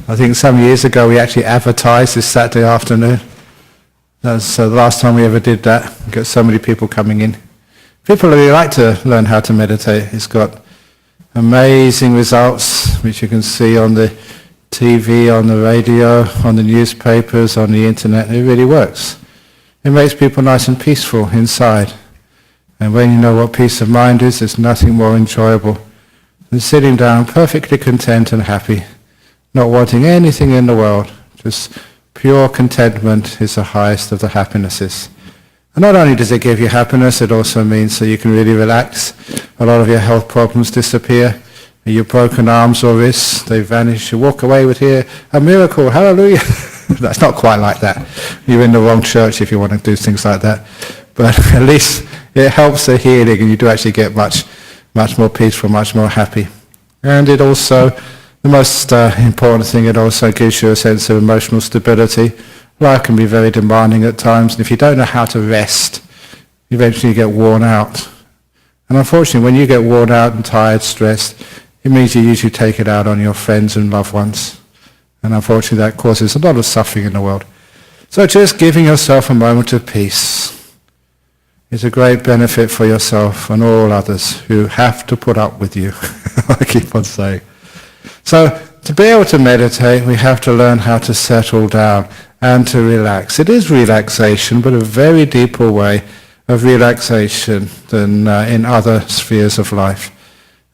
I think some years ago we actually advertised this Saturday afternoon. That's the last time we ever did that. We got so many people coming in. People really like to learn how to meditate. It's got amazing results, which you can see on the TV, on the radio, on the newspapers, on the internet. It really works. It makes people nice and peaceful inside. And when you know what peace of mind is, there's nothing more enjoyable than sitting down perfectly content and happy, not wanting anything in the world. Just pure contentment is the highest of the happinesses. And not only does it give you happiness, it also means that you can really relax. A lot of your health problems disappear. Your broken arms or wrists, they vanish. You walk away with here, a miracle, hallelujah. That's not quite like that. You're in the wrong church if you want to do things like that. But at least it helps the healing, and you do actually get much more peaceful, much more happy. And it also, the most important thing, it also gives you a sense of emotional stability. Life can be very demanding at times, and if you don't know how to rest, eventually you get worn out. And unfortunately, when you get worn out and tired, stressed, it means you usually take it out on your friends and loved ones. And unfortunately, that causes a lot of suffering in the world. So just giving yourself a moment of peace is a great benefit for yourself and all others who have to put up with you, I keep on saying. So to be able to meditate, we have to learn how to settle down and to relax. It is relaxation, but a very deeper way of relaxation than in other spheres of life.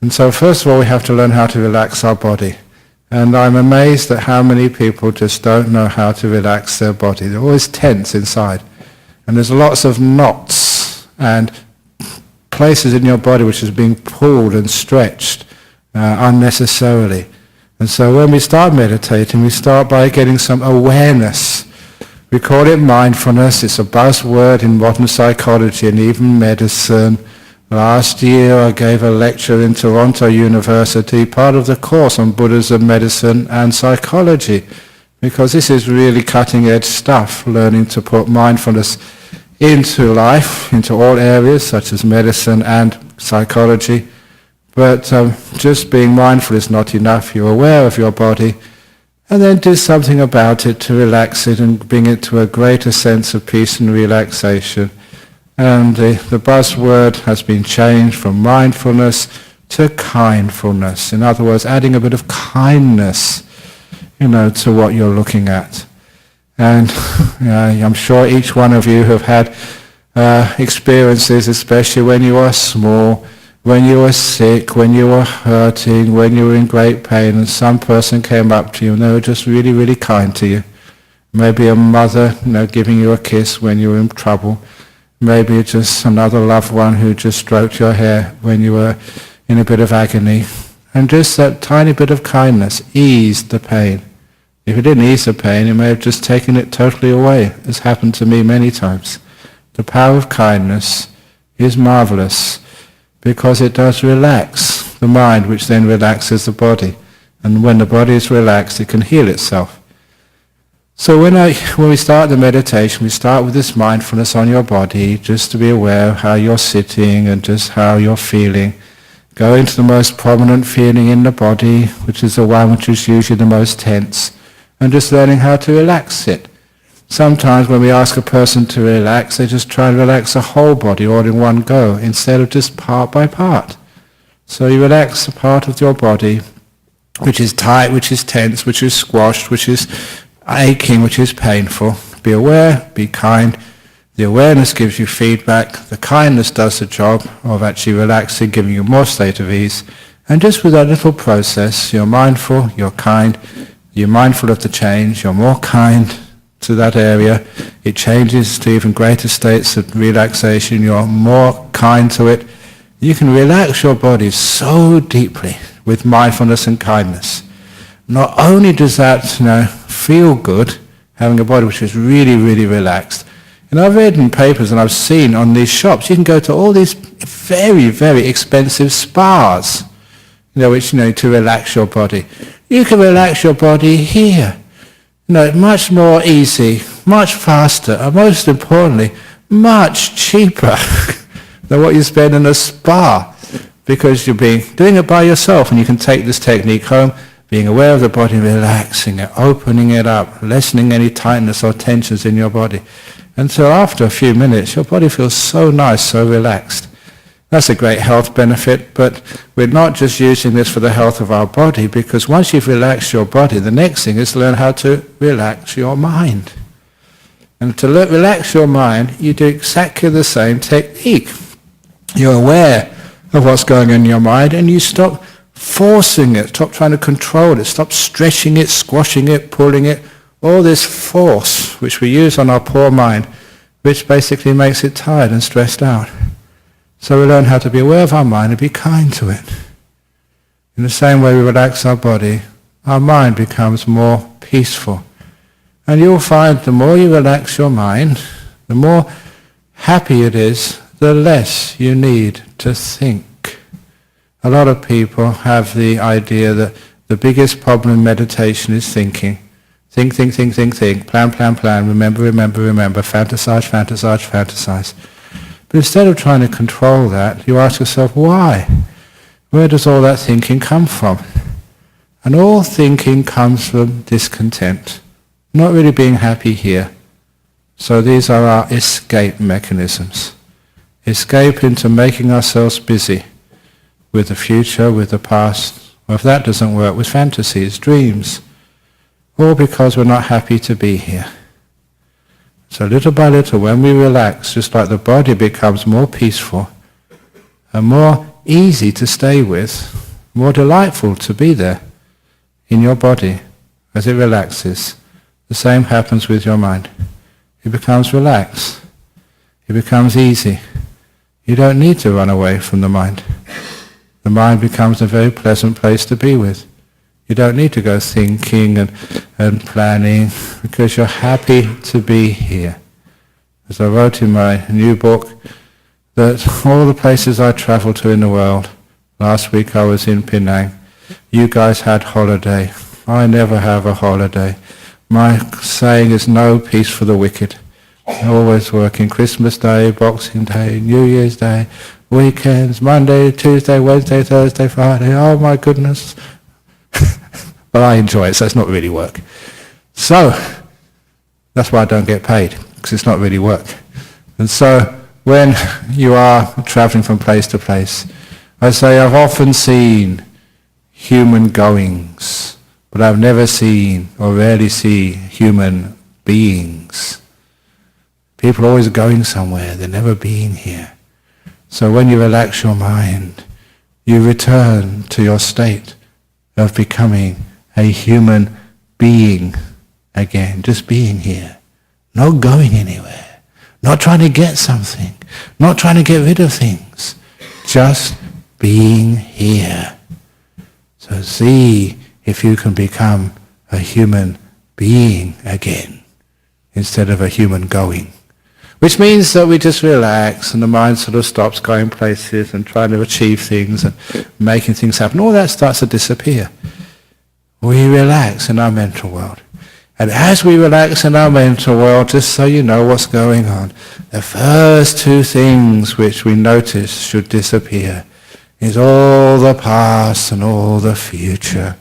And so first of all, we have to learn how to relax our body. And I'm amazed at how many people just don't know how to relax their body. They're always tense inside. And there's lots of knots and places in your body which is being pulled and stretched unnecessarily. And so when we start meditating, we start by getting some awareness. We call it mindfulness. It's a buzzword in modern psychology and even medicine. Last year I gave a lecture in Toronto University, part of the course on Buddhism, medicine and psychology, because this is really cutting edge stuff, learning to put mindfulness into life, into all areas such as medicine and psychology. But just being mindful is not enough. You're aware of your body, and then do something about it to relax it and bring it to a greater sense of peace and relaxation. And the buzzword has been changed from mindfulness to kindfulness. In other words, adding a bit of kindness, to what you're looking at. And I'm sure each one of you have had experiences, especially when you are small, when you were sick, when you were hurting, when you were in great pain, and some person came up to you and they were just really, really kind to you. Maybe a mother, giving you a kiss when you were in trouble. Maybe just another loved one who just stroked your hair when you were in a bit of agony. And just that tiny bit of kindness eased the pain. If it didn't ease the pain, it may have just taken it totally away. It's happened to me many times. The power of kindness is marvelous because it does relax the mind, which then relaxes the body. And when the body is relaxed, it can heal itself. So when we start the meditation, we start with this mindfulness on your body, just to be aware of how you're sitting and just how you're feeling. Go into the most prominent feeling in the body, which is the one which is usually the most tense, and just learning how to relax it. Sometimes when we ask a person to relax, they just try and relax the whole body all in one go, instead of just part by part. So you relax the part of your body, which is tight, which is tense, which is squashed, which is aching, which is painful. Be aware, be kind. The awareness gives you feedback. The kindness does the job of actually relaxing, giving you more state of ease. And just with that little process, you're mindful, you're kind, you're mindful of the change, you're more kind to that area. It changes to even greater states of relaxation. You're more kind to it. You can relax your body so deeply with mindfulness and kindness. Not only does that, feel good, having a body which is really, really relaxed. And I've read in papers and I've seen on these shops, you can go to all these very, very expensive spas, which, to relax your body. You can relax your body here. Much more easy, much faster, and most importantly, much cheaper than what you spend in a spa, because you're doing it by yourself, and you can take this technique home, being aware of the body, relaxing it, opening it up, lessening any tightness or tensions in your body. Until after a few minutes, your body feels so nice, so relaxed. That's a great health benefit, but we're not just using this for the health of our body, because once you've relaxed your body, the next thing is to learn how to relax your mind. And to relax your mind, you do exactly the same technique. You're aware of what's going on in your mind, and you stop forcing it, stop trying to control it, stop stretching it, squashing it, pulling it, all this force which we use on our poor mind, which basically makes it tired and stressed out. So we learn how to be aware of our mind and be kind to it. In the same way we relax our body, our mind becomes more peaceful. And you'll find the more you relax your mind, the more happy it is, the less you need to think. A lot of people have the idea that the biggest problem in meditation is thinking. Think, plan, remember, fantasize. But instead of trying to control that, you ask yourself, why? Where does all that thinking come from? And all thinking comes from discontent, not really being happy here. So these are our escape mechanisms. Escape into making ourselves busy with the future, with the past, or if that doesn't work, with fantasies, dreams, all because we're not happy to be here. So little by little, when we relax, just like the body becomes more peaceful and more easy to stay with, more delightful to be there in your body as it relaxes, the same happens with your mind. It becomes relaxed. It becomes easy. You don't need to run away from the mind. The mind becomes a very pleasant place to be with. You don't need to go thinking and planning, because you're happy to be here. As I wrote in my new book, that all the places I travel to in the world, last week I was in Penang, you guys had holiday. I never have a holiday. My saying is no peace for the wicked. Always working. Christmas Day, Boxing Day, New Year's Day, weekends, Monday, Tuesday, Wednesday, Thursday, Friday. Oh my goodness. But I enjoy it, so it's not really work. So, that's why I don't get paid, because it's not really work. And so, when you are traveling from place to place, I say I've often seen human goings, but I've never seen or rarely see human beings. People are always going somewhere, they're never being here. So when you relax your mind, you return to your state of becoming a human being again, just being here, not going anywhere, not trying to get something, not trying to get rid of things, just being here. So see if you can become a human being again instead of a human going. Which means that we just relax and the mind sort of stops going places and trying to achieve things and making things happen. All that starts to disappear. We relax in our mental world. And as we relax in our mental world, just so you know what's going on, the first two things which we notice should disappear is all the past and all the future.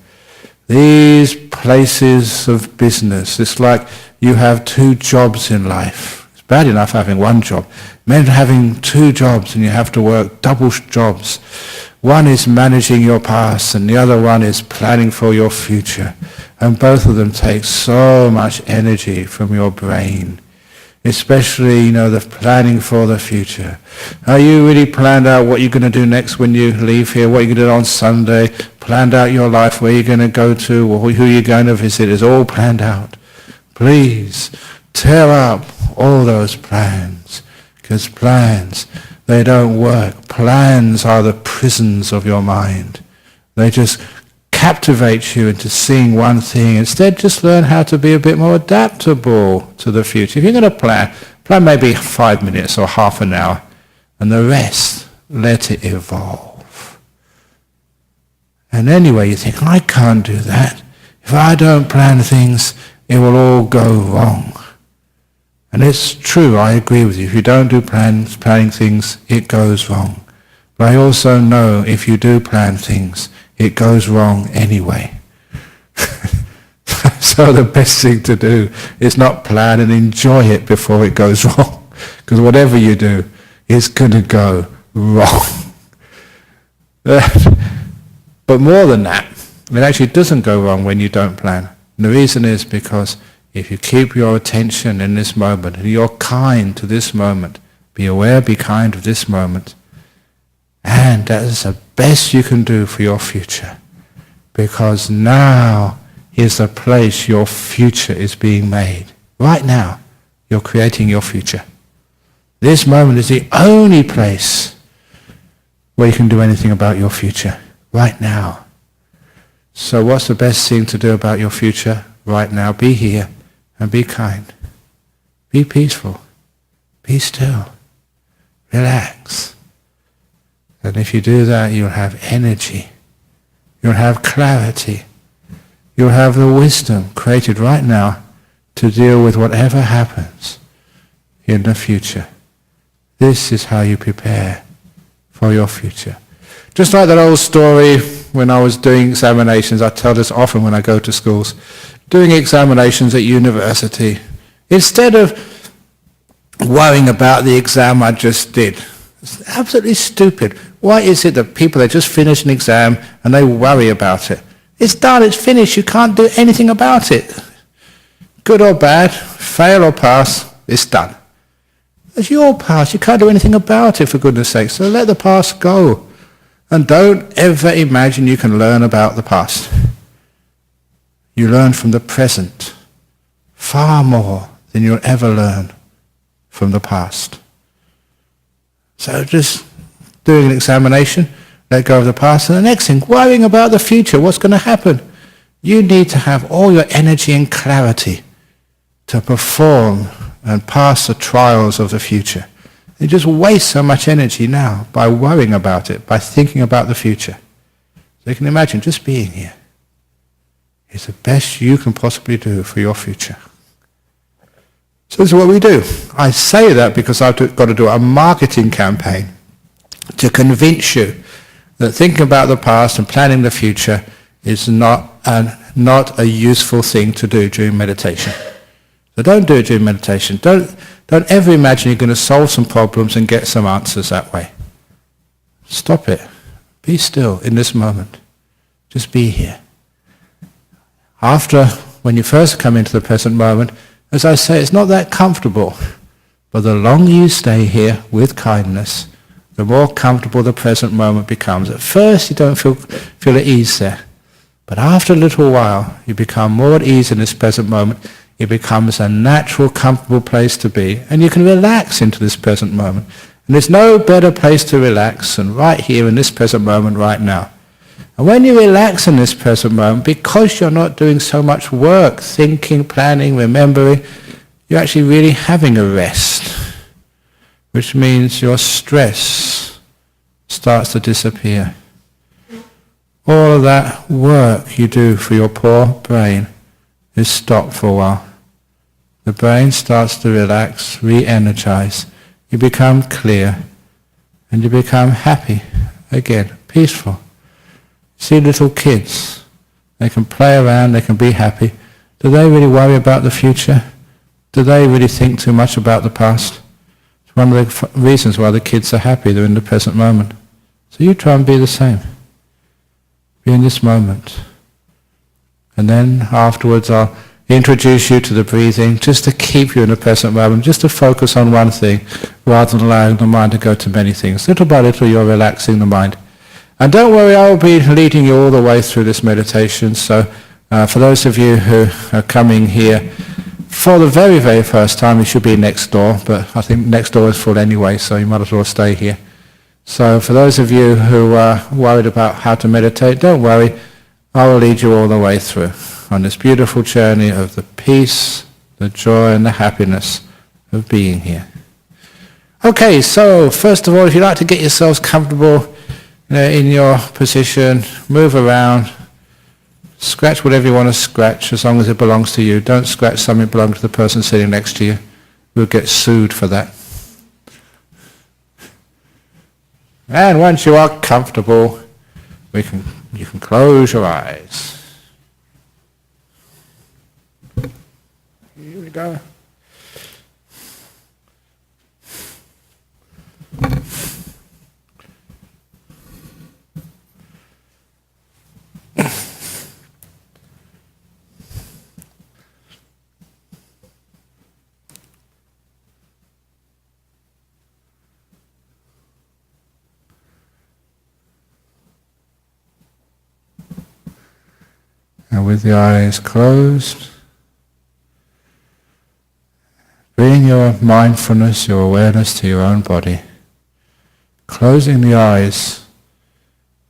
These places of business, it's like you have two jobs in life. It's bad enough having one job. Imagine having two jobs and you have to work double jobs. One is managing your past and the other one is planning for your future. And both of them take so much energy from your brain. Especially, the planning for the future. Are you really planned out what you're going to do next when you leave here? What you're going to do on Sunday? Planned out your life, where you're going to go to, or who you're going to visit? It's all planned out. Please, tear up all those plans. Because plans, they don't work. Plans are the prisons of your mind. They just captivate you into seeing one thing. Instead, just learn how to be a bit more adaptable to the future. If you're going to plan maybe 5 minutes or half an hour, and the rest, let it evolve. And anyway, you think, I can't do that. If I don't plan things, it will all go wrong. And it's true, I agree with you. If you don't do planning things, it goes wrong. But I also know if you do plan things, it goes wrong anyway. So the best thing to do is not plan and enjoy it before it goes wrong. Because whatever you do, it's going to go wrong. But more than that, it actually doesn't go wrong when you don't plan. And the reason is because if you keep your attention in this moment, and you're kind to this moment, be aware, be kind of this moment, and that is the best you can do for your future. Because now is the place your future is being made. Right now, you're creating your future. This moment is the only place where you can do anything about your future. Right now. So what's the best thing to do about your future? Right now, be here and be kind. Be peaceful. Be still. Relax. And if you do that, you'll have energy. You'll have clarity. You'll have the wisdom created right now to deal with whatever happens in the future. This is how you prepare for your future. Just like that old story when I was doing examinations, I tell this often when I go to schools, doing examinations at university, instead of worrying about the exam I just did, it's absolutely stupid. Why is it that people, they just finish an exam and they worry about it? It's done, it's finished, you can't do anything about it. Good or bad, fail or pass, it's done. It's your past, you can't do anything about it, for goodness sake, so let the past go. And don't ever imagine you can learn about the past. You learn from the present far more than you'll ever learn from the past. So just doing an examination, let go of the past, and the next thing, worrying about the future, what's going to happen. You need to have all your energy and clarity to perform and pass the trials of the future. You just waste so much energy now by worrying about it, by thinking about the future. So you can imagine just being here is the best you can possibly do for your future. So this is what we do. I say that because I've got to do a marketing campaign to convince you that thinking about the past and planning the future is not a useful thing to do during meditation. So don't do it during meditation. Don't ever imagine you're going to solve some problems and get some answers that way. Stop it. Be still in this moment. Just be here. When you first come into the present moment, as I say, it's not that comfortable. But the longer you stay here with kindness, the more comfortable the present moment becomes. At first you don't feel at ease there. But after a little while, you become more at ease in this present moment. It becomes a natural, comfortable place to be, and you can relax into this present moment. And there's no better place to relax than right here in this present moment right now. And when you relax in this present moment, because you're not doing so much work, thinking, planning, remembering, you're actually really having a rest, which means your stress starts to disappear. All of that work you do for your poor brain is stopped for a while. The brain starts to relax, re-energize. You become clear and you become happy again, peaceful. See little kids, they can play around, they can be happy. Do they really worry about the future? Do they really think too much about the past? It's one of the reasons why the kids are happy, they're in the present moment. So you try and be the same. Be in this moment. And then afterwards I'll introduce you to the breathing, just to keep you in the present moment, just to focus on one thing, rather than allowing the mind to go to many things. Little by little you're relaxing the mind. And don't worry, I will be leading you all the way through this meditation. So for those of you who are coming here for the very, very first time, you should be next door, but I think next door is full anyway, so you might as well stay here. So for those of you who are worried about how to meditate, don't worry. I will lead you all the way through on this beautiful journey of the peace, the joy and the happiness of being here. Okay, so first of all, if you'd like to get yourselves comfortable in your position, move around, scratch whatever you want to scratch as long as it belongs to you. Don't scratch something that belongs to the person sitting next to you. We'll get sued for that. And once you are comfortable, you can close your eyes. Here we go. And with the eyes closed, bring your mindfulness, your awareness to your own body. Closing the eyes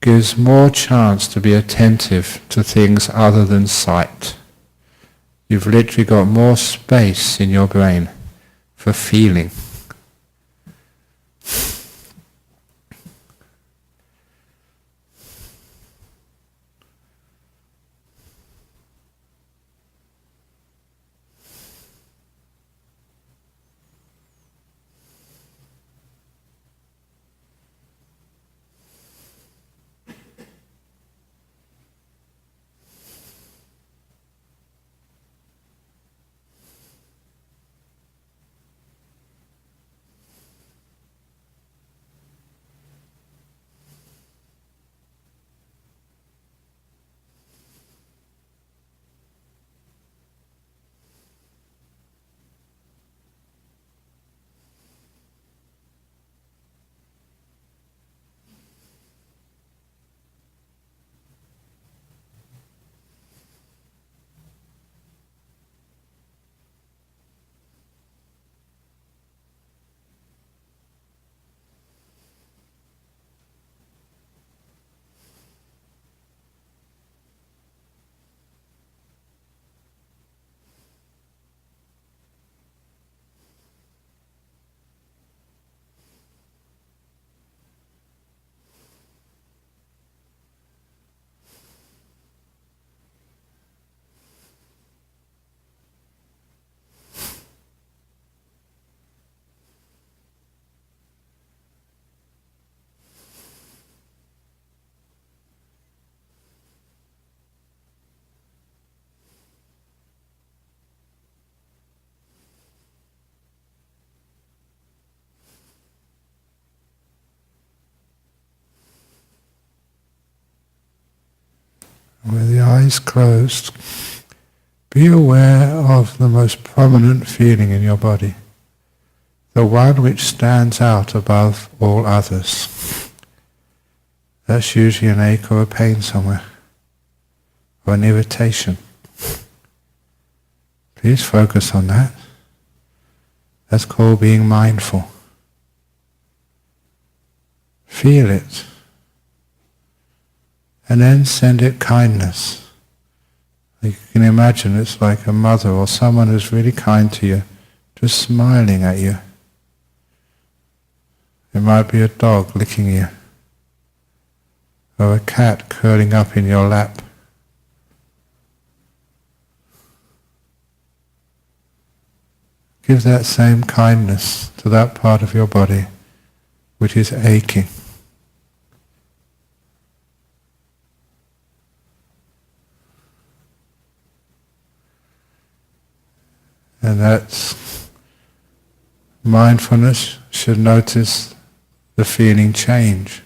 gives more chance to be attentive to things other than sight. You've literally got more space in your brain for feeling. With the eyes closed, be aware of the most prominent feeling in your body, the one which stands out above all others. That's usually an ache or a pain somewhere, or an irritation. Please focus on that. That's called being mindful. Feel it. And then send it kindness. You can imagine it's like a mother or someone who's really kind to you, just smiling at you. It might be a dog licking you, or a cat curling up in your lap. Give that same kindness to that part of your body which is aching. And that's mindfulness should notice the feeling change.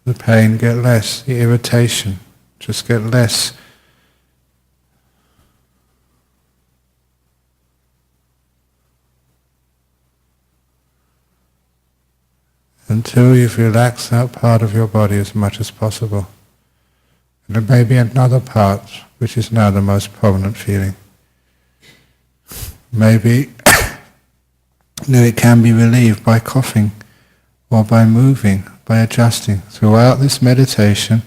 The pain get less, the irritation just get less. Until you've relaxed that part of your body as much as possible. And there may be another part which is now the most prominent feeling. Maybe it can be relieved by coughing or by moving, by adjusting. Throughout this meditation,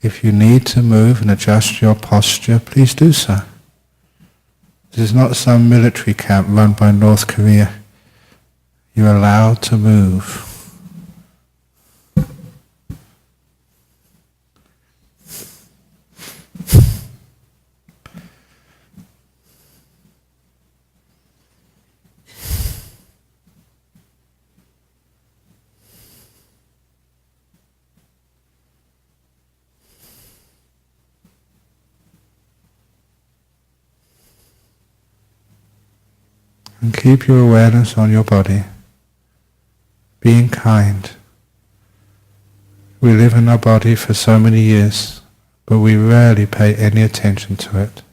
if you need to move and adjust your posture, please do so. This is not some military camp run by North Korea. You're allowed to move. And keep your awareness on your body, being kind. We live in our body for so many years, but we rarely pay any attention to it.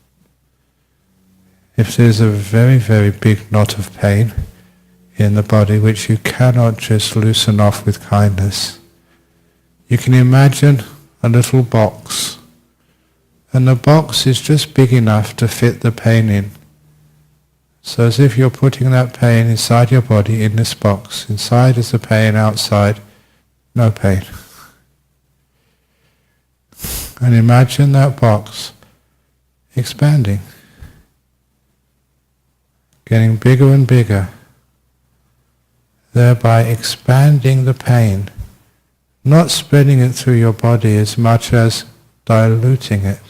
If there's a very, very big knot of pain in the body which you cannot just loosen off with kindness, you can imagine a little box, and the box is just big enough to fit the pain in. So as if you're putting that pain inside your body in this box. Inside is the pain, outside no pain. And imagine that box expanding, getting bigger and bigger, thereby expanding the pain, not spreading it through your body as much as diluting it,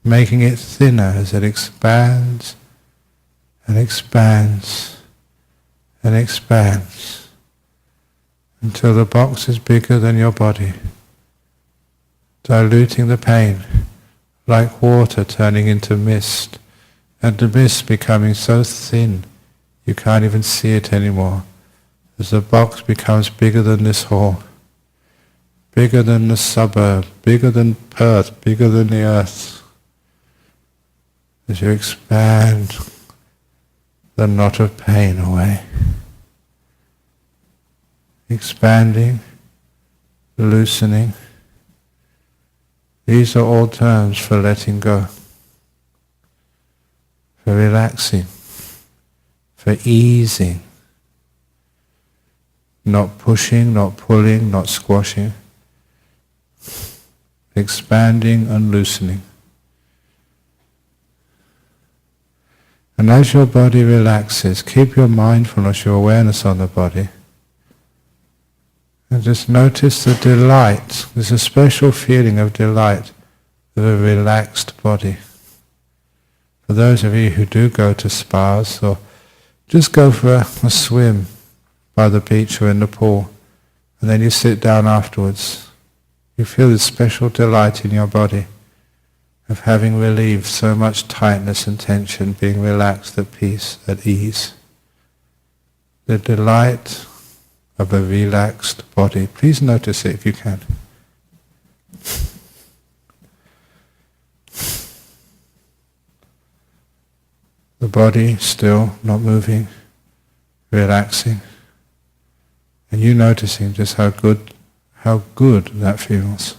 making it thinner as it expands and expands and expands until the box is bigger than your body, diluting the pain like water turning into mist, and the mist becoming so thin you can't even see it anymore as the box becomes bigger than this hall, bigger than the suburb, bigger than Perth, bigger than the earth. As you expand the knot of pain away, expanding, loosening. These are all terms for letting go, for relaxing, for easing, not pushing, not pulling, not squashing, expanding and loosening. And as your body relaxes, keep your mindfulness, your awareness on the body. And just notice the delight. There's a special feeling of delight of a relaxed body. For those of you who do go to spas, or just go for a swim by the beach or in the pool, and then you sit down afterwards, you feel this special delight in your body of having relieved so much tightness and tension, being relaxed, at peace, at ease. The delight of a relaxed body. Please notice it if you can. The body still, not moving, relaxing, and you noticing just how good that feels.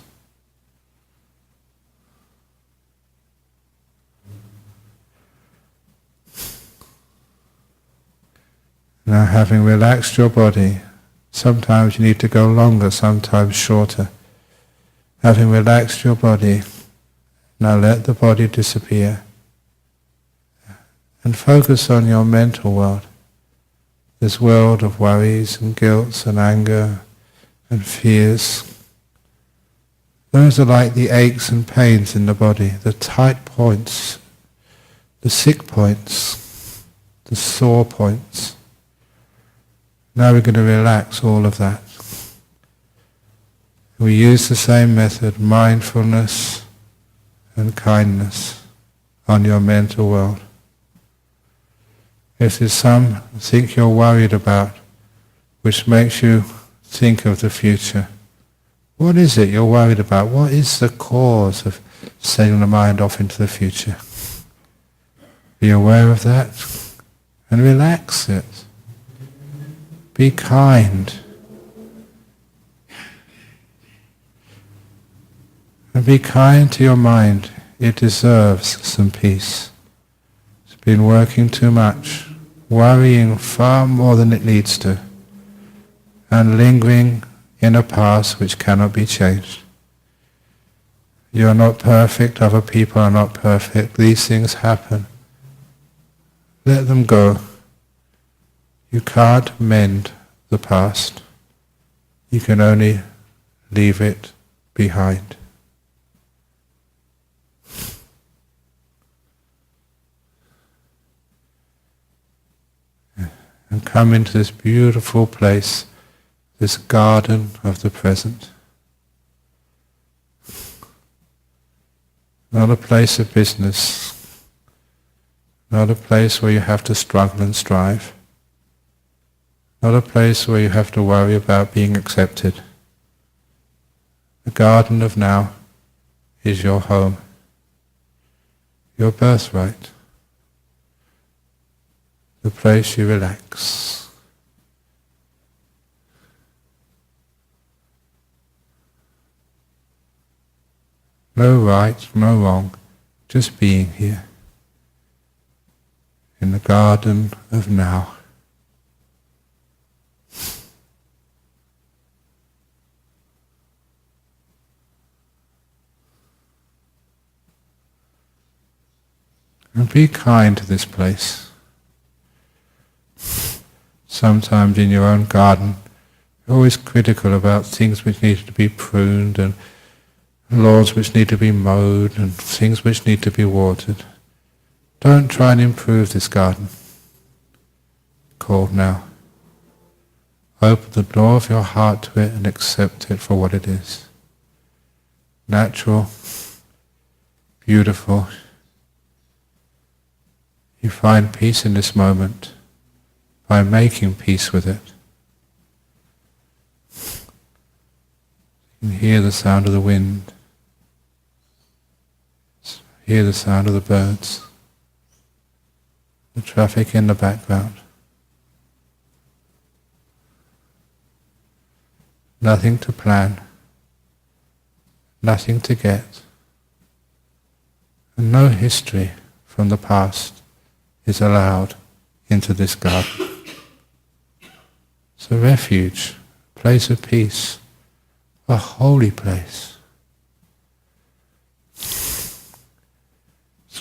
Now, having relaxed your body, sometimes you need to go longer, sometimes shorter. Having relaxed your body, now let the body disappear and focus on your mental world, this world of worries and guilt and anger and fears. Those are like the aches and pains in the body, the tight points, the sick points, the sore points. Now we're going to relax all of that. We use the same method, mindfulness and kindness on your mental world. If there's something you're worried about which makes you think of the future, what is it you're worried about? What is the cause of sending the mind off into the future? Be aware of that and relax it. Be kind. And be kind to your mind. It deserves some peace. It's been working too much, worrying far more than it needs to, and lingering in a past which cannot be changed. You are not perfect, other people are not perfect. These things happen. Let them go. You can't mend the past. You can only leave it behind. And come into this beautiful place, this garden of the present. Not a place of business, Not a place where you have to struggle and strive. Not a place where you have to worry about being accepted. The garden of now is your home, your birthright, the place you relax. No right, no wrong, just being here in the garden of now. And be kind to this place. Sometimes in your own garden, you're always critical about things which need to be pruned and lawns which need to be mowed and things which need to be watered. Don't try and improve this garden. Called now. Open the door of your heart to it and accept it for what it is. Natural, beautiful. You find peace in this moment by making peace with it. You can hear the sound of the wind, hear the sound of the birds, the traffic in the background. Nothing to plan, nothing to get, and no history from the past is allowed into this garden. It's a refuge, a place of peace, a holy place. It's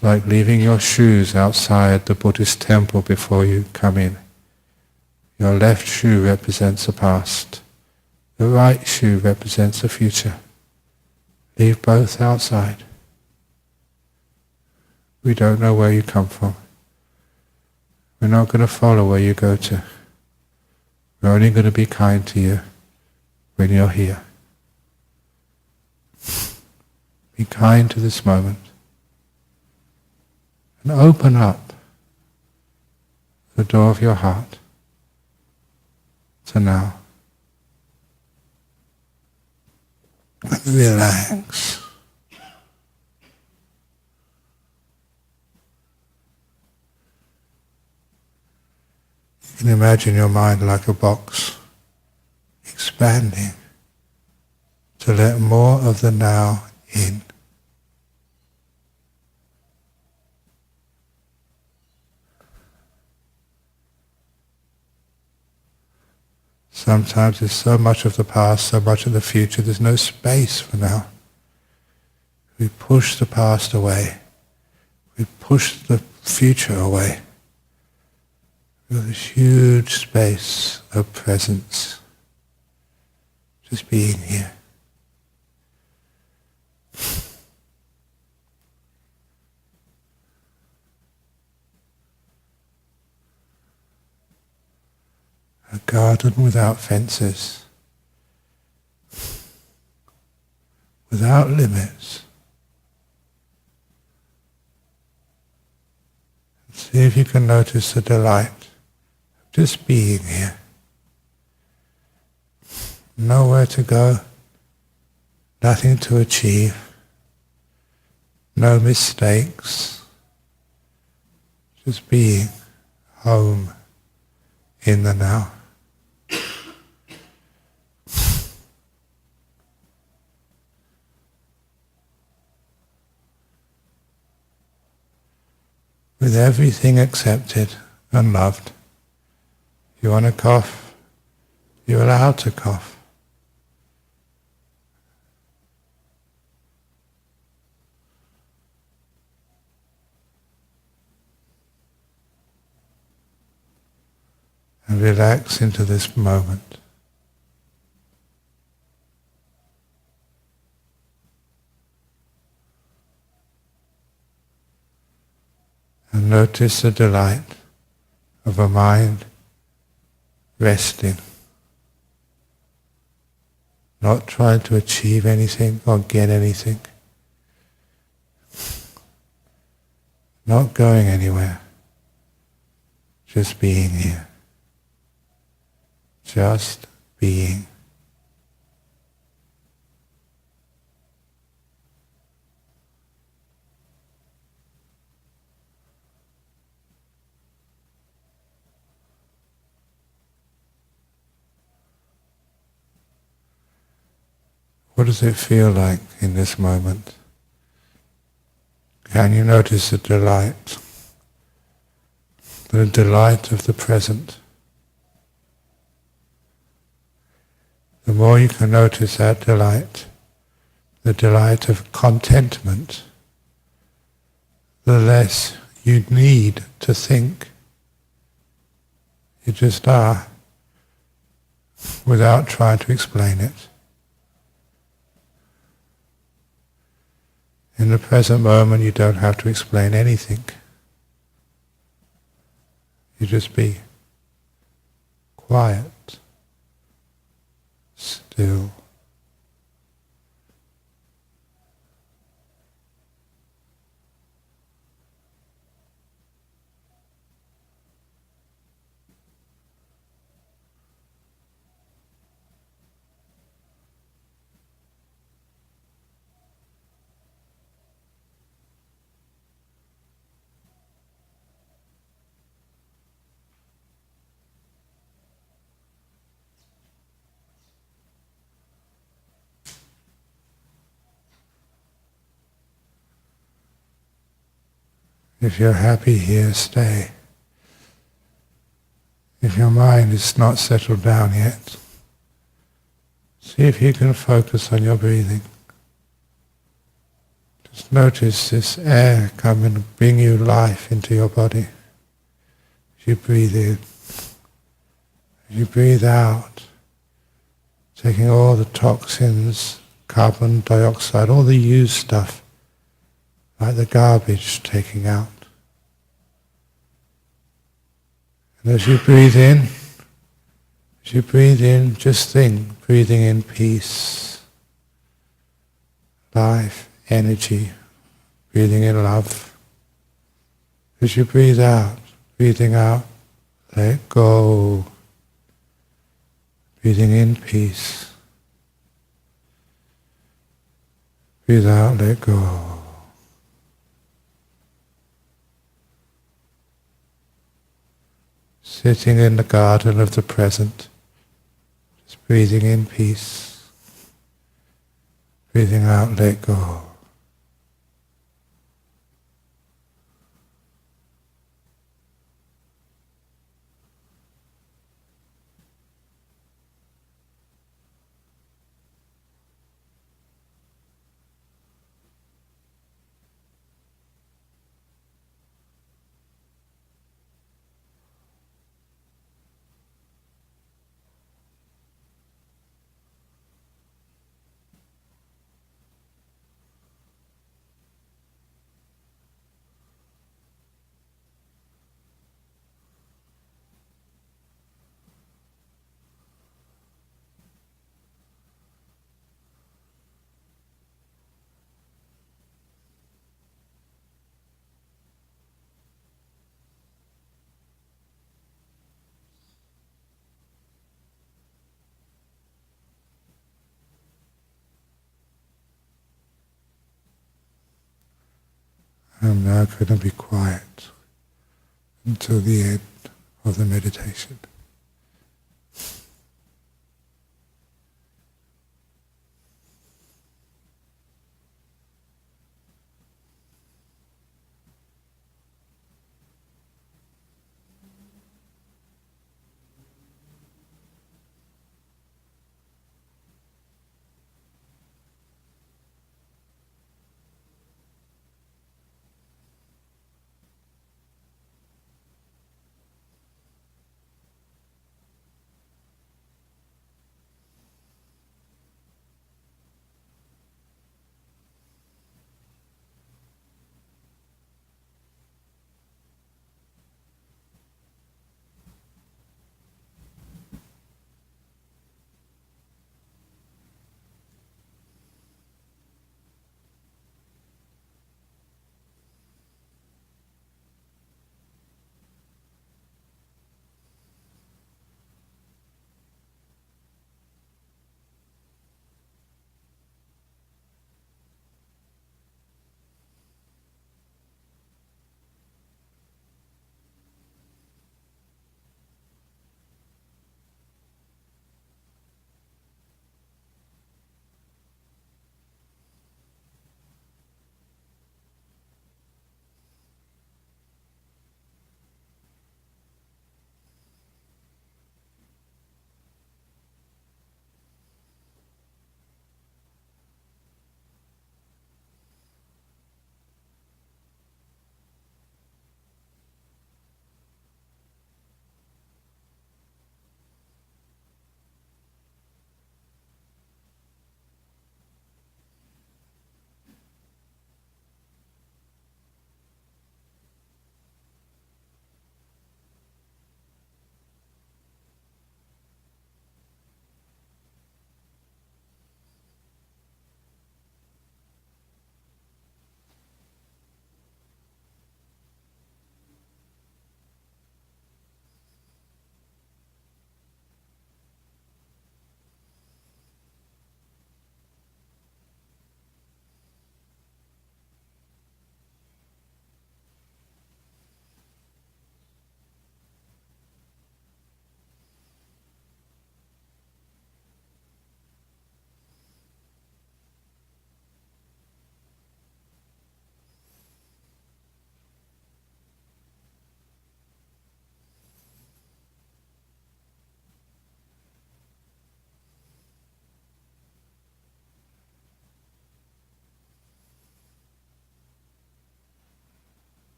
like leaving your shoes outside the Buddhist temple before you come in. Your left shoe represents the past. The right shoe represents the future. Leave both outside. We don't know where you come from. We're not going to follow where you go to. We're only going to be kind to you when you're here. Be kind to this moment. And open up the door of your heart to now. And relax. You can imagine your mind like a box, expanding to let more of the now in. Sometimes there's so much of the past, so much of the future, there's no space for now. We push the past away. We push the future away. With this huge space of presence, just being here. A garden without fences, without limits. See if you can notice the delight. Just being here. Nowhere to go, nothing to achieve, no mistakes, just being home in the now. With everything accepted and loved. You want to cough, you're allowed to cough. And relax into this moment. And notice the delight of a mind resting, not trying to achieve anything or get anything, not going anywhere, just being here. Just being. What does it feel like in this moment? Can you notice the delight of the present? The more you can notice that delight, the delight of contentment, the less you need to think. You just are, without trying to explain it. In the present moment, you don't have to explain anything. You just be quiet, still. If you're happy here, stay. If your mind is not settled down yet, see if you can focus on your breathing. Just notice this air come and bring you life into your body. As you breathe in, as you breathe out, taking all the toxins, carbon dioxide, all the used stuff, like the garbage, taking out. And as you breathe in, just think, breathing in peace, life, energy, breathing in love. As you breathe out, breathing out, let go. Breathing in peace. Breathe out, let go. Sitting in the garden of the present, just breathing in peace. Breathing out, let go. I'm now going to be quiet until the end of the meditation.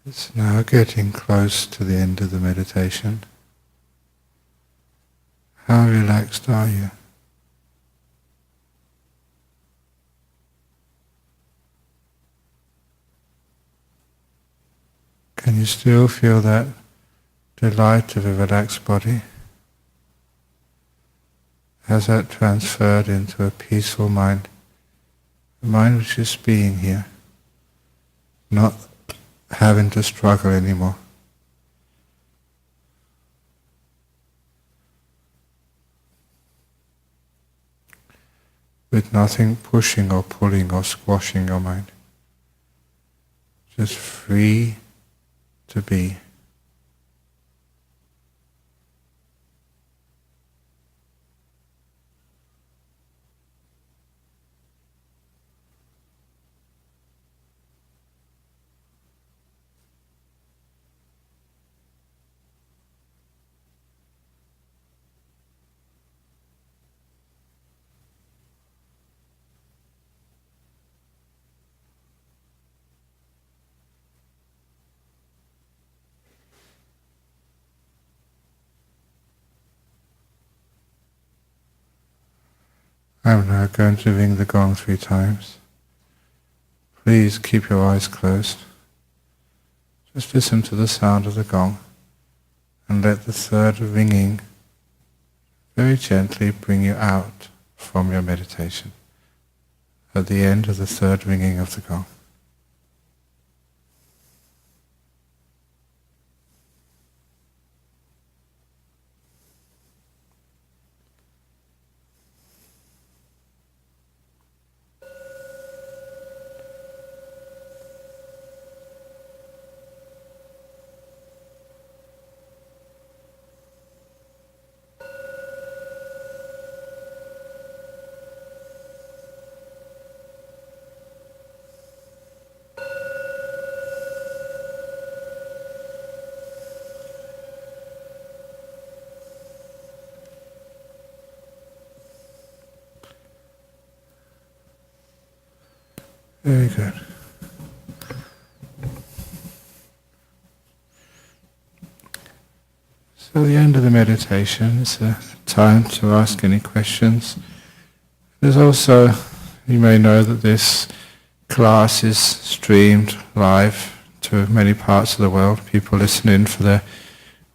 It's now getting close to the end of the meditation. How relaxed are you? Can you still feel that delight of a relaxed body? Has that transferred into a peaceful mind? A mind which is being here, not having to struggle anymore. With nothing pushing or pulling or squashing your mind. Just free to be. I'm now going to ring the gong 3 times. Please keep your eyes closed. Just listen to the sound of the gong and let the third ringing very gently bring you out from your meditation at the end of the third ringing of the gong. Very good. So the end of the meditation is a time to ask any questions. There's also, you may know that this class is streamed live to many parts of the world. People listen in for their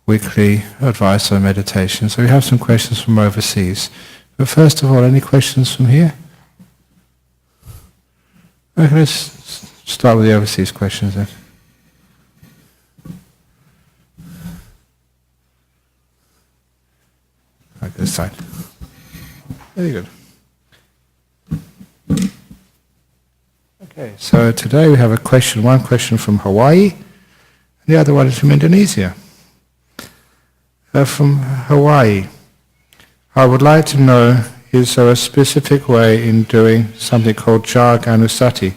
weekly advice on meditation. So we have some questions from overseas. But first of all, any questions from here? Okay, let's start with the overseas questions then. Okay, this side. Very good. Okay, so today we have one question from Hawaii, and the other one is from Indonesia. From Hawaii, I would like to know, is there a specific way in doing something called Jag Anusati?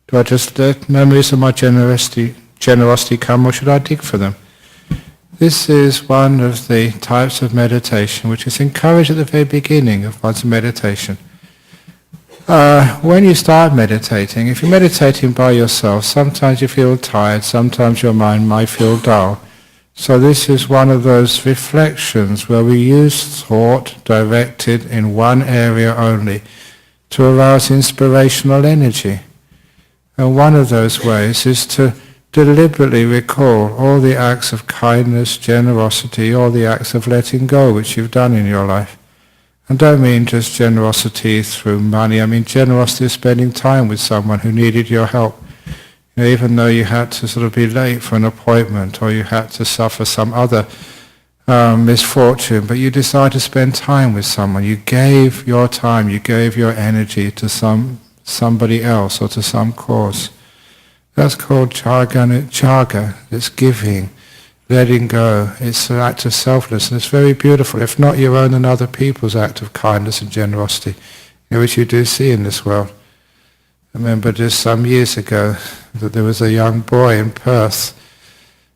Do I just let memories of my generosity come, or should I dig for them? This is one of the types of meditation which is encouraged at the very beginning of one's meditation. When you start meditating, if you're meditating by yourself, sometimes you feel tired, sometimes your mind might feel dull. So this is one of those reflections where we use thought directed in one area only to arouse inspirational energy. And one of those ways is to deliberately recall all the acts of kindness, generosity, all the acts of letting go which you've done in your life. And don't mean just generosity through money, I mean generosity of spending time with someone who needed your help. Even though you had to sort of be late for an appointment or you had to suffer some other misfortune, but you decided to spend time with someone. You gave your time, you gave your energy to somebody else or to some cause. That's called chaga. It's giving, letting go. It's an act of selflessness. It's very beautiful, if not your own and other people's act of kindness and generosity, which you do see in this world. I remember just some years ago that there was a young boy in Perth,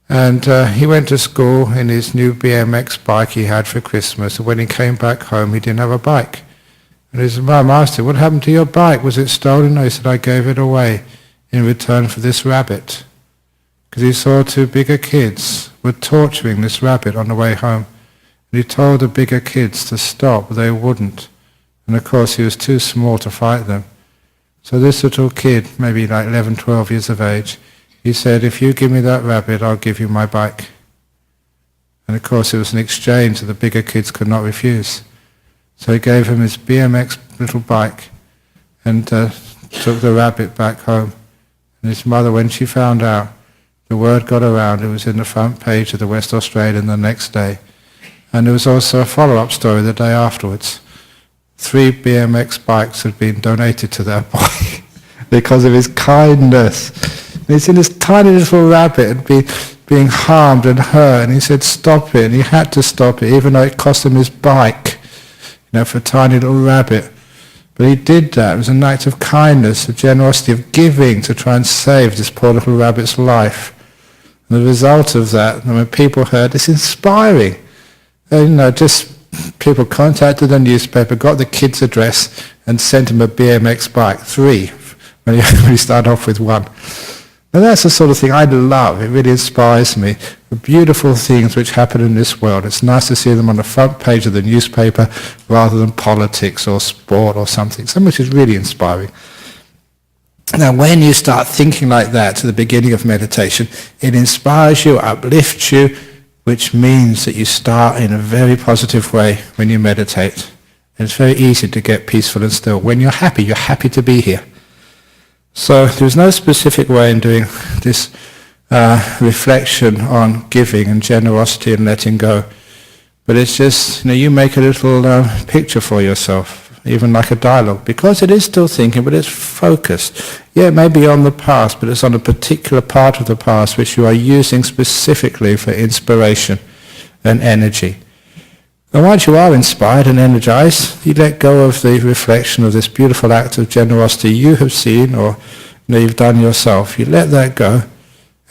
and he went to school in his new BMX bike he had for Christmas, and when he came back home he didn't have a bike. And his mum asked him, "What happened to your bike? Was it stolen?" No, he said, "I gave it away in return for this rabbit." because he saw two bigger kids were torturing this rabbit on the way home. And he told the bigger kids to stop, but they wouldn't. And of course he was too small to fight them. So this little kid, maybe like 11, 12 years of age, he said, if you give me that rabbit, I'll give you my bike. And of course it was an exchange that the bigger kids could not refuse. So he gave him his BMX little bike and took the rabbit back home. And his mother, when she found out, the word got around, it was in the front page of the West Australian the next day. And there was also a follow-up story the day afterwards. 3 BMX bikes had been donated to that boy because of his kindness. And he's in this tiny little rabbit and being harmed and hurt, and he said stop it, and he had to stop it, even though it cost him his bike, for a tiny little rabbit. But he did that. It was an act of kindness, of generosity, of giving to try and save this poor little rabbit's life. And the result of that, when people heard, it's inspiring. Just people contacted the newspaper, got the kid's address, and sent him a BMX bike, 3, when he started off with 1. And that's the sort of thing I love. It really inspires me. The beautiful things which happen in this world. It's nice to see them on the front page of the newspaper rather than politics or sport or something which is really inspiring. Now, when you start thinking like that to the beginning of meditation, it inspires you, uplifts you, which means that you start in a very positive way when you meditate. And it's very easy to get peaceful and still. When you're happy to be here. So there's no specific way in doing this reflection on giving and generosity and letting go. But it's just, you make a little picture for yourself, even like a dialogue, because it is still thinking, but it's focused. Yeah, it may be on the past, but it's on a particular part of the past which you are using specifically for inspiration and energy. And once you are inspired and energized, you let go of the reflection of this beautiful act of generosity you have seen or you've done yourself. You let that go,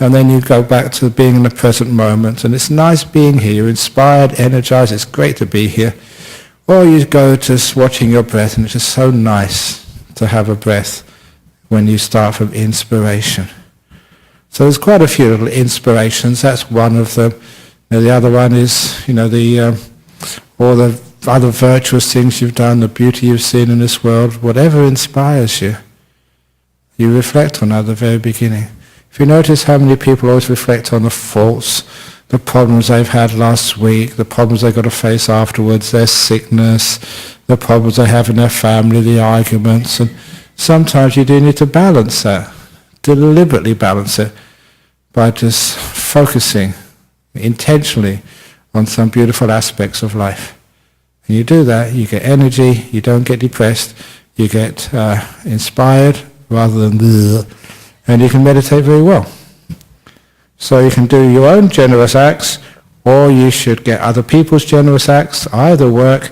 and then you go back to being in the present moment. And it's nice being here. You're inspired, energized. It's great to be here. Or you go to watching your breath, and it's just so nice to have a breath when you start from inspiration. So there's quite a few little inspirations. That's one of them. The other one is, all the other virtuous things you've done, the beauty you've seen in this world, whatever inspires you, you reflect on at the very beginning. If you notice how many people always reflect on the faults, the problems they've had last week, the problems they've got to face afterwards, their sickness, the problems they have in their family, the arguments, and sometimes you do need to balance that, deliberately balance it, by just focusing intentionally on some beautiful aspects of life. And you do that, you get energy, you don't get depressed, you get inspired rather than bleh, and you can meditate very well. So you can do your own generous acts, or you should get other people's generous acts, either work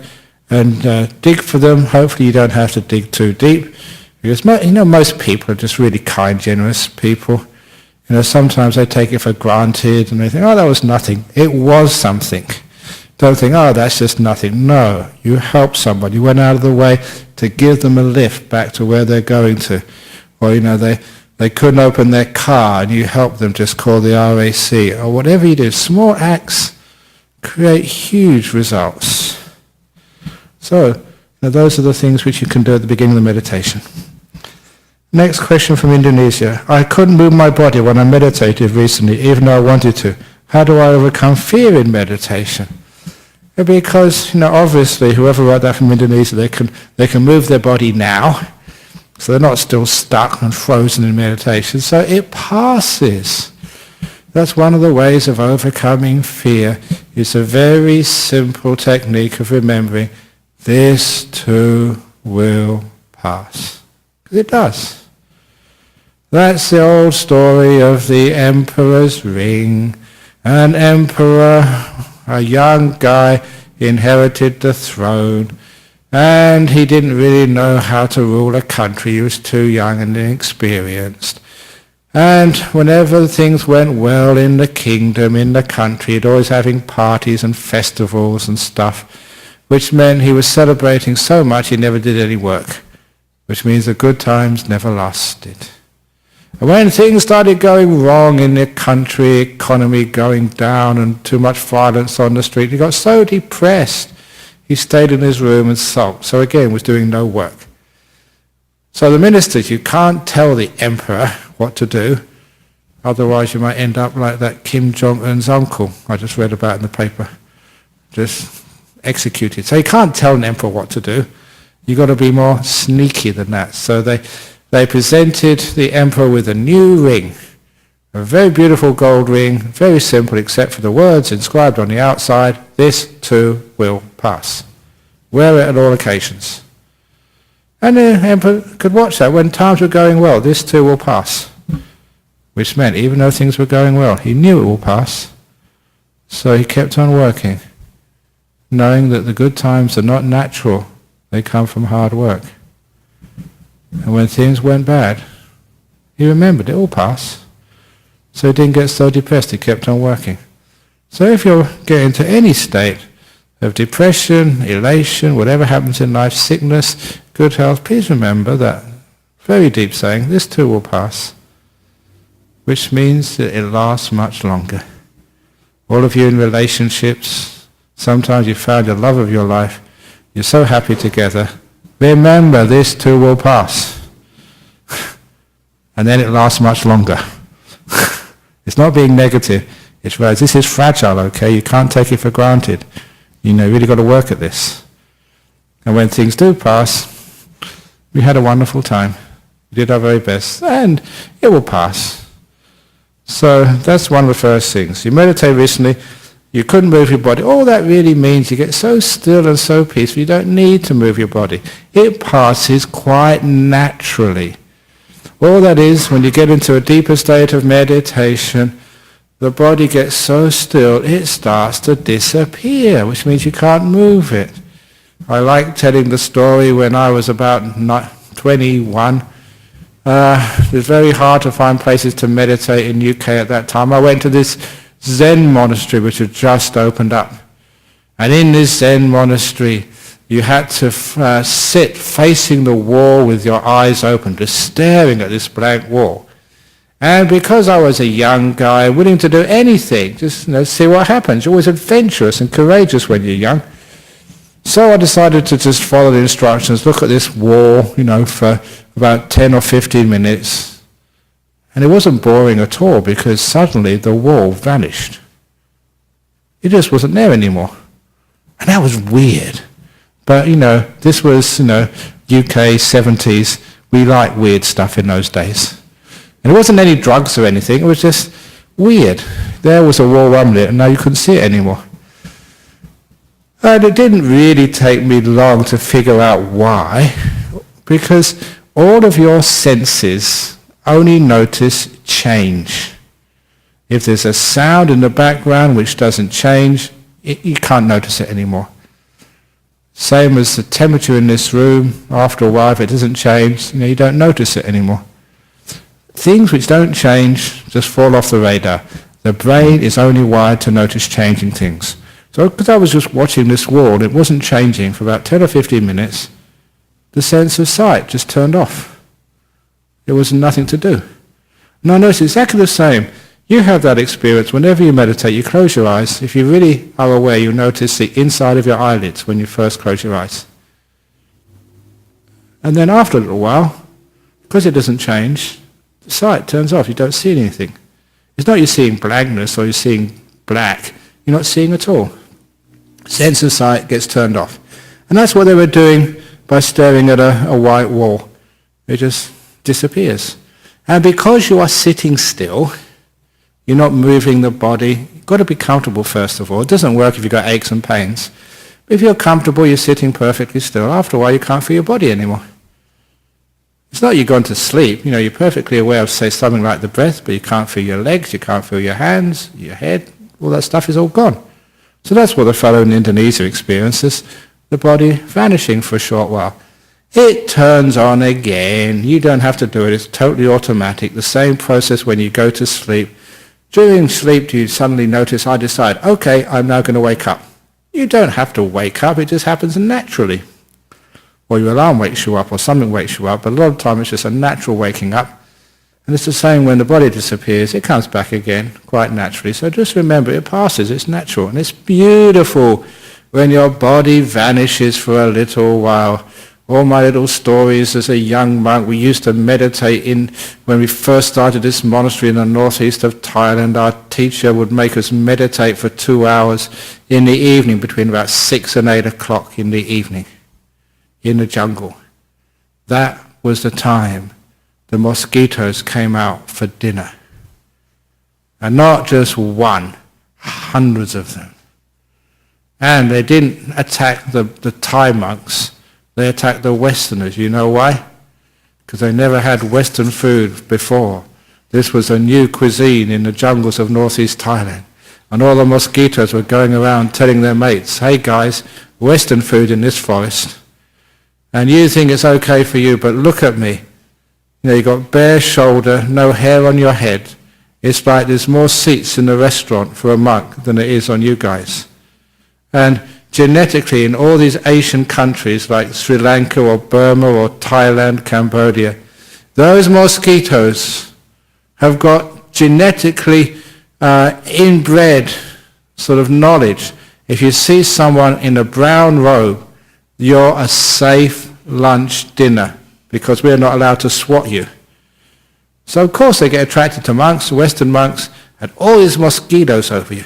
and dig for them. Hopefully you don't have to dig too deep, because most people are just really kind, generous people. Sometimes they take it for granted and they think, oh, that was nothing. It was something. Don't think, oh, that's just nothing. No, you helped somebody. You went out of the way to give them a lift back to where they're going to. Or, they couldn't open their car and you helped them just call the RAC. Or whatever you do. Small acts create huge results. So, those are the things which you can do at the beginning of the meditation. Next question from Indonesia. I couldn't move my body when I meditated recently, even though I wanted to. How do I overcome fear in meditation? Because, obviously, whoever wrote that from Indonesia, they can move their body now, so they're not still stuck and frozen in meditation. So it passes. That's one of the ways of overcoming fear. It's a very simple technique of remembering this too will pass. Because it does. That's the old story of the emperor's ring. An emperor, a young guy, inherited the throne, and he didn't really know how to rule a country. He was too young and inexperienced. And whenever things went well in the kingdom, in the country, he'd always having parties and festivals and stuff, which meant he was celebrating so much he never did any work, which means the good times never lasted. And when things started going wrong in the country, economy going down and too much violence on the street, he got so depressed, he stayed in his room and sulked. So again, was doing no work. So the ministers, you can't tell the emperor what to do, otherwise you might end up like that Kim Jong-un's uncle I just read about in the paper, just executed. So you can't tell an emperor what to do. You've got to be more sneaky than that. So they presented the emperor with a new ring, a very beautiful gold ring, very simple except for the words inscribed on the outside, "This too will pass." Wear it at all occasions. And the emperor could watch that when times were going well. This too will pass. Which meant even though things were going well, he knew it will pass. So he kept on working, knowing that the good times are not natural. They come from hard work. And when things went bad, he remembered it will pass. So he didn't get so depressed, he kept on working. So if you're getting to any state of depression, elation, whatever happens in life, sickness, good health, please remember that very deep saying, this too will pass, which means that it lasts much longer. All of you in relationships, sometimes you found the love of your life, you're so happy together. Remember, this too will pass. And then it lasts much longer. It's not being negative. It's right. This is fragile, okay? You can't take it for granted. You really got to work at this. And when things do pass, we had a wonderful time. We did our very best. And it will pass. So that's one of the first things. You meditate recently, you couldn't move your body. All that really means you get so still and so peaceful, you don't need to move your body. It passes quite naturally. All that is, when you get into a deeper state of meditation, the body gets so still, it starts to disappear, which means you can't move it. I like telling the story when I was about 21. It was very hard to find places to meditate in UK at that time. I went to this Zen monastery which had just opened up. And in this Zen monastery, you had to sit facing the wall with your eyes open, just staring at this blank wall. And because I was a young guy, willing to do anything, just see what happens. You're always adventurous and courageous when you're young. So I decided to just follow the instructions, look at this wall, for about 10 or 15 minutes. And it wasn't boring at all because suddenly the wall vanished. It just wasn't there anymore. And that was weird. But, this was, UK 70s. We liked weird stuff in those days. And it wasn't any drugs or anything. It was just weird. There was a wall one minute and now you couldn't see it anymore. And it didn't really take me long to figure out why. Because all of your senses only notice change. If there's a sound in the background which doesn't change, you can't notice it anymore. Same as the temperature in this room, after a while if it doesn't change, you don't notice it anymore. Things which don't change just fall off the radar. The brain is only wired to notice changing things. So because I was just watching this wall, it wasn't changing for about 10 or 15 minutes, the sense of sight just turned off. There was nothing to do. And I noticed exactly the same. You have that experience whenever you meditate, you close your eyes. If you really are aware, you notice the inside of your eyelids when you first close your eyes. And then after a little while, because it doesn't change, the sight turns off. You don't see anything. It's not you're seeing blankness or you're seeing black. You're not seeing at all. Sense of sight gets turned off. And that's what they were doing by staring at a white wall. It just disappears. And because you are sitting still, you're not moving the body. You've got to be comfortable first of all. It doesn't work if you've got aches and pains. But if you're comfortable, you're sitting perfectly still. After a while, you can't feel your body anymore. It's not you've gone to sleep. You're perfectly aware of, say, something like the breath, but you can't feel your legs, you can't feel your hands, your head. All that stuff is all gone. So that's what the fellow in Indonesia experiences, the body vanishing for a short while. It turns on again. You don't have to do it. It's totally automatic. The same process when you go to sleep. During sleep, you suddenly notice, I decide, okay, I'm now going to wake up. You don't have to wake up. It just happens naturally. Or your alarm wakes you up or something wakes you up. But a lot of the time it's just a natural waking up. And it's the same when the body disappears, it comes back again quite naturally. So just remember, it passes, it's natural. And it's beautiful when your body vanishes for a little while. All my little stories as a young monk, we used to meditate when we first started this monastery in the northeast of Thailand, our teacher would make us meditate for 2 hours in the evening, between about 6 and 8 o'clock in the evening, in the jungle. That was the time the mosquitoes came out for dinner. And not just one, hundreds of them. And they didn't attack the Thai monks. They attacked the Westerners. You know why? Because they never had Western food before. This was a new cuisine in the jungles of northeast Thailand. And all the mosquitoes were going around telling their mates, hey guys, Western food in this forest. And you think it's okay for you, but look at me. You know, you got bare shoulder, no hair on your head. It's like there's more seats in the restaurant for a monk than there is on you guys. And genetically, in all these Asian countries like Sri Lanka or Burma or Thailand, Cambodia, those mosquitoes have got genetically inbred sort of knowledge. If you see someone in a brown robe, you're a safe lunch dinner, because we're not allowed to swat you. So of course they get attracted to monks, Western monks, and all these mosquitoes over you.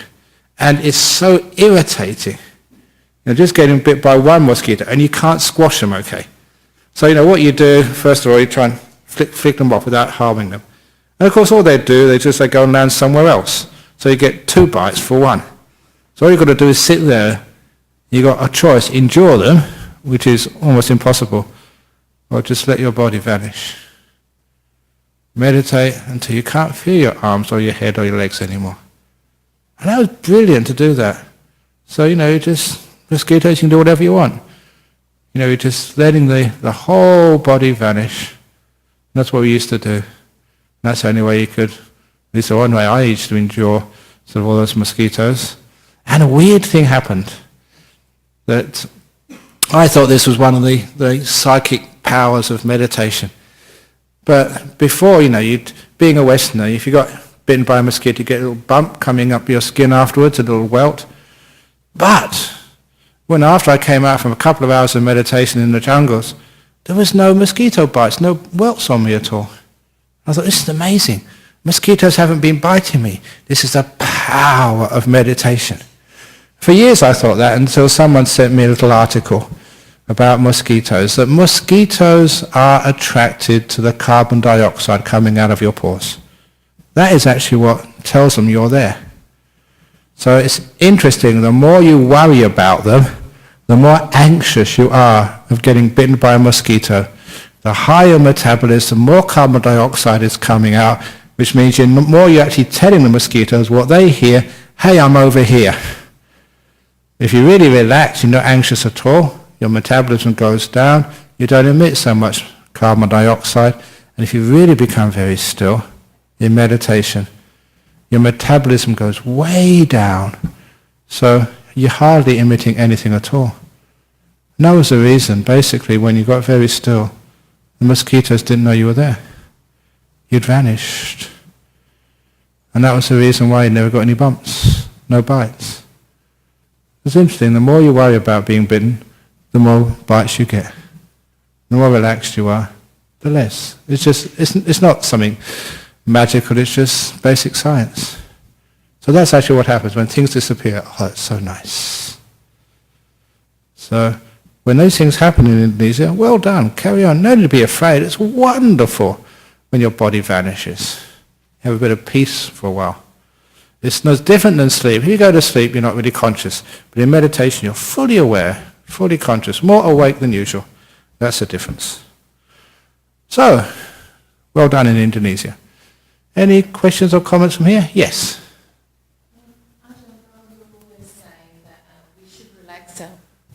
And it's so irritating. You're just getting bit by one mosquito, and you can't squash them, okay? So, you know, what you do, first of all, you try and flick them off without harming them. And, of course, all they do, they go and land somewhere else. So you get 2 bites for 1. So all you've got to do is sit there. You've got a choice. Endure them, which is almost impossible, or just let your body vanish. Meditate until you can't feel your arms or your head or your legs anymore. And that was brilliant to do that. So, you know, you just... mosquitoes, you can do whatever you want. You know, you're just letting the whole body vanish. That's what we used to do. And that's the only way you could, at least the one way I used to endure sort of all those mosquitoes. And a weird thing happened. That I thought this was one of the psychic powers of meditation. But before, you know, being a Westerner, if you got bitten by a mosquito, you get a little bump coming up your skin afterwards, a little welt. But when after I came out from a couple of hours of meditation in the jungles, there was no mosquito bites, no welts on me at all. I thought, this is amazing. Mosquitoes haven't been biting me. This is the power of meditation. For years I thought that, until someone sent me a little article about mosquitoes, that mosquitoes are attracted to the carbon dioxide coming out of your pores. That is actually what tells them you're there. So it's interesting, the more you worry about them, the more anxious you are of getting bitten by a mosquito. The higher metabolism, the more carbon dioxide is coming out, which means the more you're actually telling the mosquitoes what they hear, hey, I'm over here. If you really relax, you're not anxious at all, your metabolism goes down, you don't emit so much carbon dioxide, and if you really become very still in meditation, your metabolism goes way down, so you're hardly emitting anything at all. And that was the reason, basically, when you got very still, the mosquitoes didn't know you were there. You'd vanished. And that was the reason why you never got any bumps, no bites. It's interesting, the more you worry about being bitten, the more bites you get. The more relaxed you are, the less. It's not something magical, it's just basic science. So that's actually what happens when things disappear. Oh, it's so nice. So when those things happen in Indonesia, well done, carry on. No need to be afraid. It's wonderful when your body vanishes. You have a bit of peace for a while. It's no different than sleep. If you go to sleep, you're not really conscious. But in meditation, you're fully aware, fully conscious, more awake than usual. That's the difference. So, well done in Indonesia. Any questions or comments from here? Yes. Ajahn Brahm, you're always saying that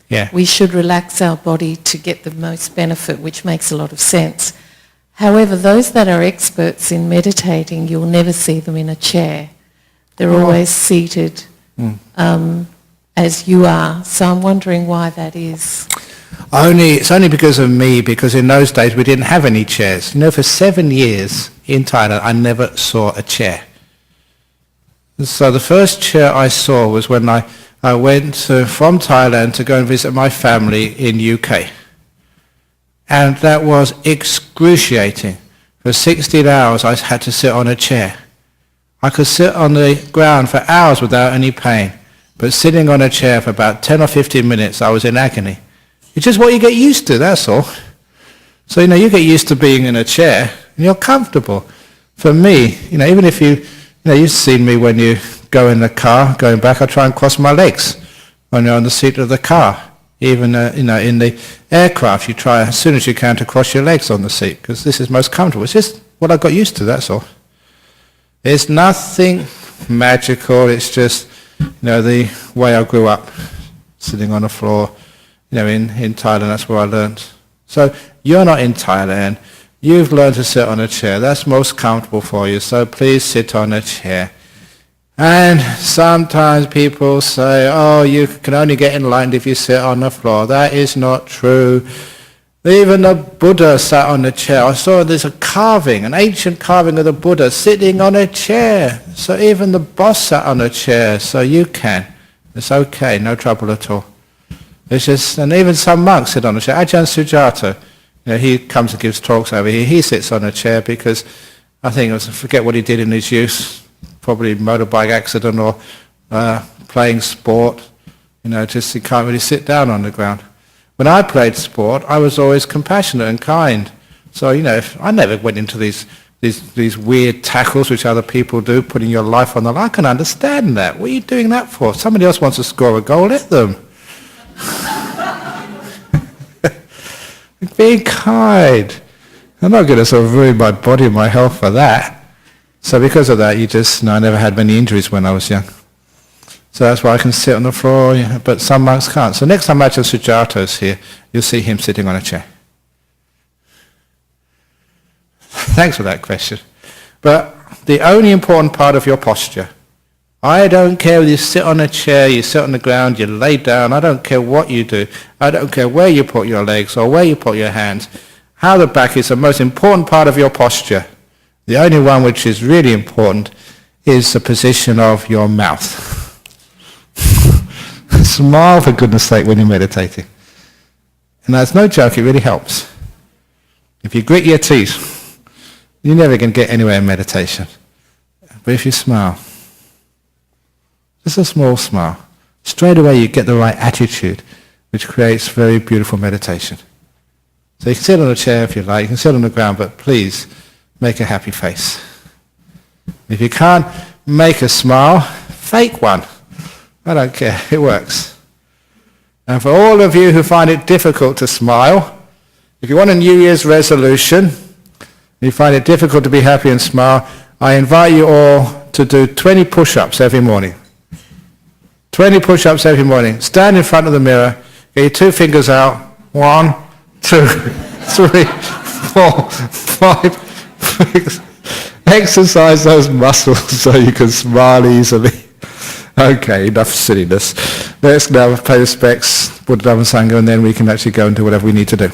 Yeah. we should relax our body to get the most benefit, which makes a lot of sense. However, those that are experts in meditating, you'll never see them in a chair. They're always seated as you are. So I'm wondering why that is. It's only because of me, because in those days we didn't have any chairs. You know, for 7 years in Thailand, I never saw a chair. So the first chair I saw was when I went from Thailand to go and visit my family in UK. And that was excruciating. For 16 hours I had to sit on a chair. I could sit on the ground for hours without any pain. But sitting on a chair for about 10 or 15 minutes, I was in agony. It's just what you get used to, that's all. So, you get used to being in a chair, and you're comfortable. For me, even if you've seen me when you go in the car, going back, I try and cross my legs when you're on the seat of the car. Even, in the aircraft, you try as soon as you can to cross your legs on the seat, because this is most comfortable. It's just what I got used to, that's all. It's nothing magical, it's just, the way I grew up, sitting on the floor. In Thailand, that's where I learned. So you're not in Thailand. You've learned to sit on a chair. That's most comfortable for you. So please sit on a chair. And sometimes people say, oh, you can only get enlightened if you sit on the floor. That is not true. Even the Buddha sat on a chair. I saw there's a carving, an ancient carving of the Buddha sitting on a chair. So even the boss sat on a chair. So you can. It's okay. No trouble at all. It's just, and even some monks sit on a chair. Ajahn Sujata, he comes and gives talks over here. He sits on a chair because I forget what he did in his youth, probably motorbike accident or playing sport. Just he can't really sit down on the ground. When I played sport, I was always compassionate and kind. So I never went into these weird tackles which other people do, putting your life on the line. I can understand that. What are you doing that for? Somebody else wants to score a goal, let them. Be kind. I'm not going to sort of ruin my body and my health for that. So because of that, I never had many injuries when I was young. So that's why I can sit on the floor, but some monks can't. So next time Ajahn Sujata is here, you'll see him sitting on a chair. Thanks for that question. But the only important part of your posture, I don't care whether you sit on a chair, you sit on the ground, you lay down, I don't care what you do. I don't care where you put your legs or where you put your hands. How the back is the most important part of your posture. The only one which is really important is the position of your mouth. Smile, for goodness sake, when you're meditating. And that's no joke, it really helps. If you grit your teeth, you're never going to get anywhere in meditation. But if you smile, just a small smile, straight away you get the right attitude, which creates very beautiful meditation. So you can sit on a chair if you like, you can sit on the ground, but please make a happy face. If you can't make a smile, fake one. I don't care, it works. And for all of you who find it difficult to smile, if you want a New Year's resolution, you find it difficult to be happy and smile, I invite you all to do 20 push-ups every morning. 20 push-ups every morning. Stand in front of the mirror, get your 2 fingers out. 1, 2, 3, 4, 5, 6. Exercise those muscles so you can smile easily. Okay, enough silliness. Let's now pay respects, Buddha, Dhamma, Sangha, and then we can actually go and do whatever we need to do.